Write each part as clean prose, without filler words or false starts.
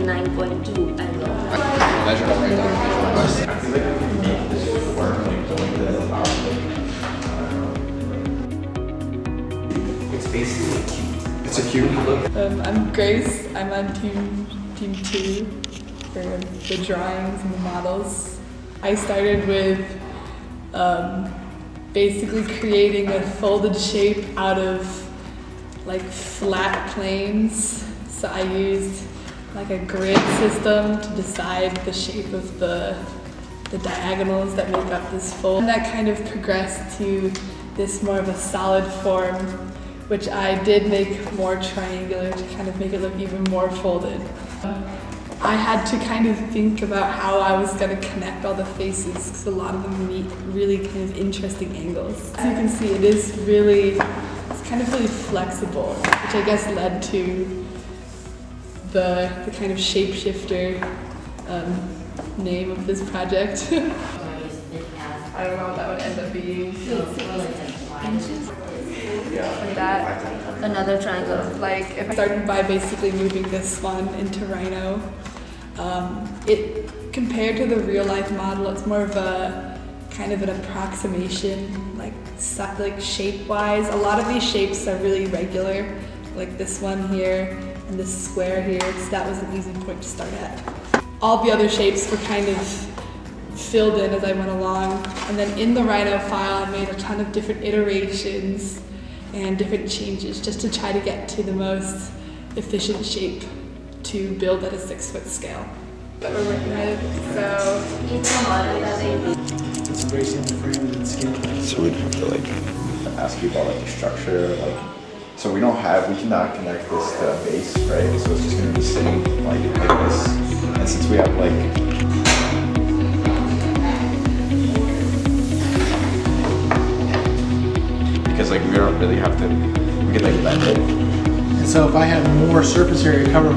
9.2 angle. Measure it right down. It's basically a cube. It's a cube. I'm Grace. I'm on team 2 for the drawings and the models. I started with basically creating a folded shape out of like flat planes. So I used like a grid system to decide the shape of the diagonals that make up this fold. And that kind of progressed to this more of a solid form, which I did make more triangular to kind of make it look even more folded. I had to kind of think about how I was going to connect all the faces because a lot of them meet really kind of interesting angles. As you can see, it's kind of really flexible, which I guess led to the kind of shapeshifter name of this project. I don't know what that would end up being. Inches. And that. Another triangle. Like if I started by basically moving this one into Rhino, compared to the real life model, it's more of a kind of an approximation, like shape-wise. A lot of these shapes are really regular, like this one here and this square here, so that was an easy point to start at. All the other shapes were kind of filled in as I went along, and then in the Rhino file I made a ton of different iterations and different changes just to try to get to the most efficient shape to build at a 6-foot scale that we're working with. So it's very simple frame and scale. So we'd have to like ask you about like the structure, like so we cannot connect this to a base, right? So it's just gonna be sitting like this. And since we have like because like we don't really have to, we can like bend it. And so if I have more surface area covered,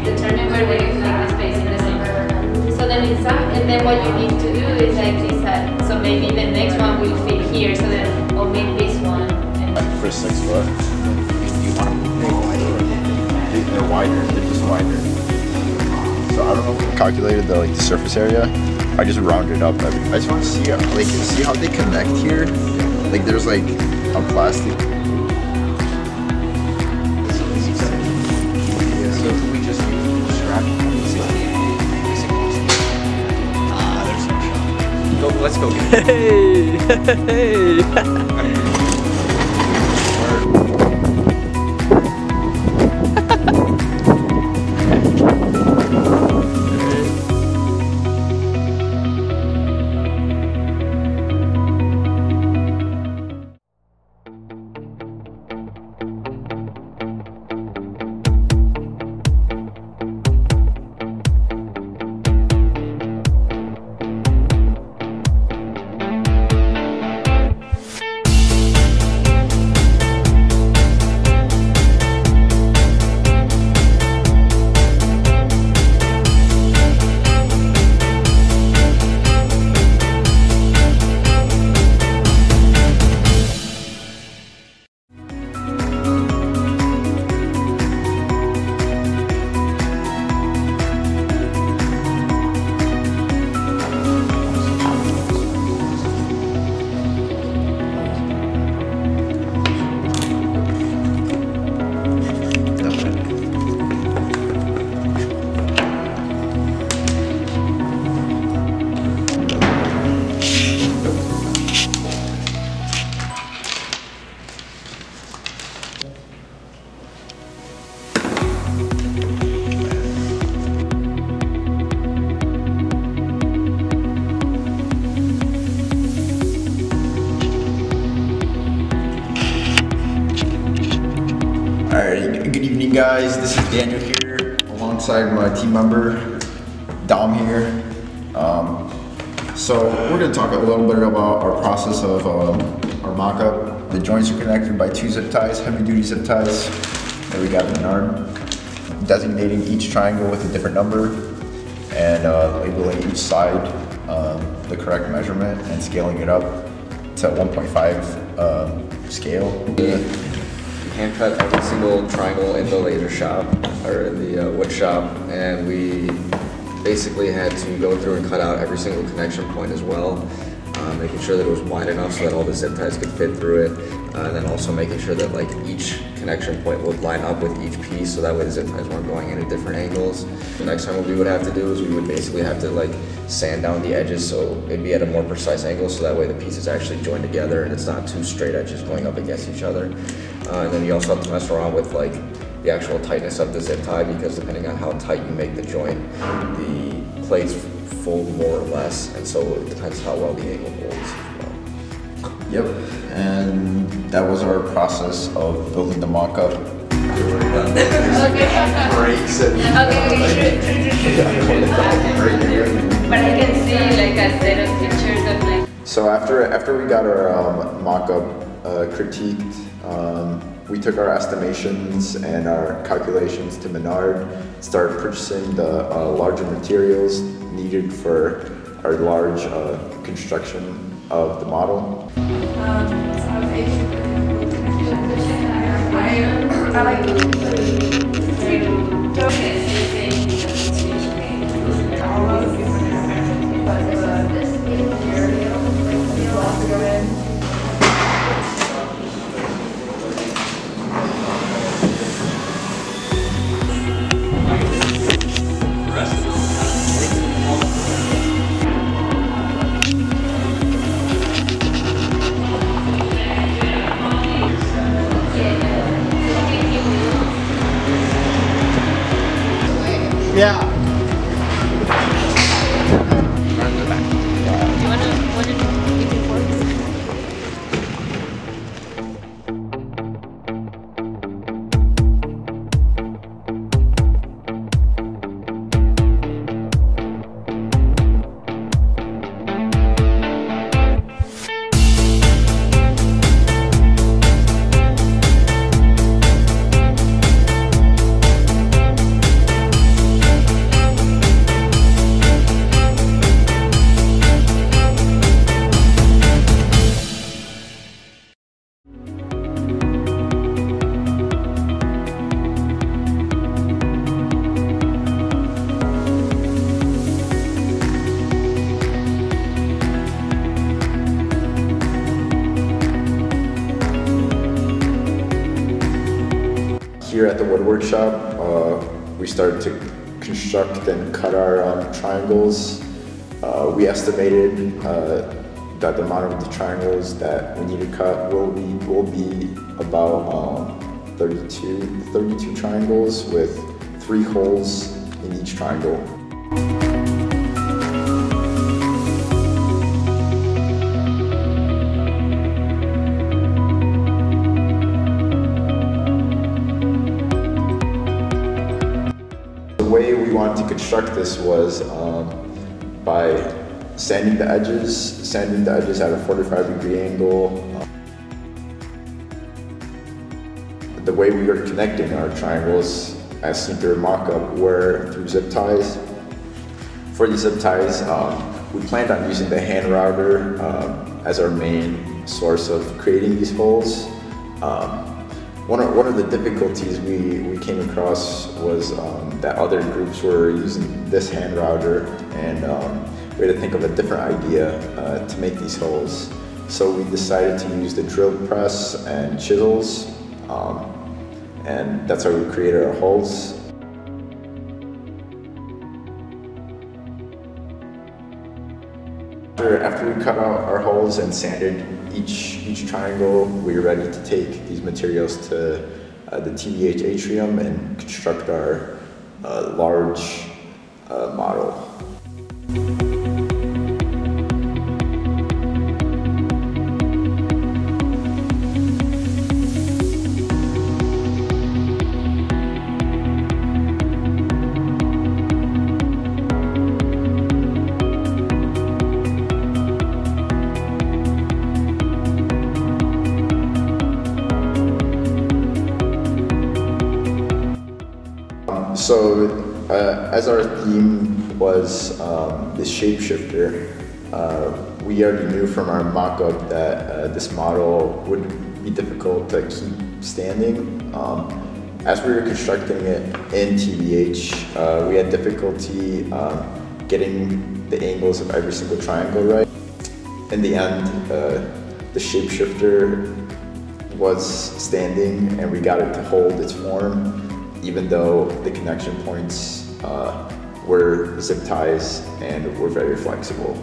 determine where they make the space in the center. So then and then what you need to do is like this side. So maybe the next one will fit here. So then I'll make this one. Like for 6 foot, you want them wider. They're wider. They're just wider. So I don't know if we calculated the like the surface area. I just rounded up. I just want to see see how they connect here. Like there's like a plastic. So if we just use scrap. There's no shot. Let's go get it. Hey! Alright, good evening guys, this is Daniel here, alongside my team member, Dom here. So we're going to talk a little bit about our process of our mock-up. The joints are connected by 2 zip ties, heavy duty zip ties that we got in Menard. Designating each triangle with a different number and labeling each side the correct measurement and scaling it up to 1.5 scale. hand cut every single triangle in the laser shop, or in the wood shop, and we basically had to go through and cut out every single connection point as well, making sure that it was wide enough so that all the zip ties could fit through it, and then also making sure that like each connection point would line up with each piece, so that way the zip ties weren't going in at different angles. The next time what we would have to do is we would basically have to like sand down the edges so it'd be at a more precise angle, so that way the pieces actually join together and it's not two straight edges going up against each other. And then you also have to mess around with like the actual tightness of the zip tie, because depending on how tight you make the joint, the plates fold more or less, and so it depends how well the angle holds as well. Yep, and that was our process of building the mock-up. Breaks and But I can see like a set of pictures of like. So after we got our mock-up critiqued, we took our estimations and our calculations to Menard, started purchasing the larger materials needed for our large construction of the model. I like Yeah. Here at the woodwork shop, we started to construct and cut our triangles. We estimated that the amount of the triangles that we need to cut will be about 32 triangles with 3 holes in each triangle. The way we wanted to construct this was by sanding the edges at a 45-degree angle. The way we were connecting our triangles, as seen through a mock-up, were through zip ties. For these zip ties, we planned on using the hand router as our main source of creating these holes. One of the difficulties we came across was that other groups were using this hand router, and we had to think of a different idea to make these holes. So we decided to use the drill press and chisels, and that's how we created our holes. After we cut out our holes and sanded each triangle, we were ready to take these materials to the TVH atrium and construct our large model. So, as our theme was this shapeshifter, we already knew from our mock-up that this model would be difficult to keep standing. As we were constructing it in TBH, we had difficulty getting the angles of every single triangle right. In the end, the shapeshifter was standing and we got it to hold its form, even though the connection points were zip ties and were very flexible.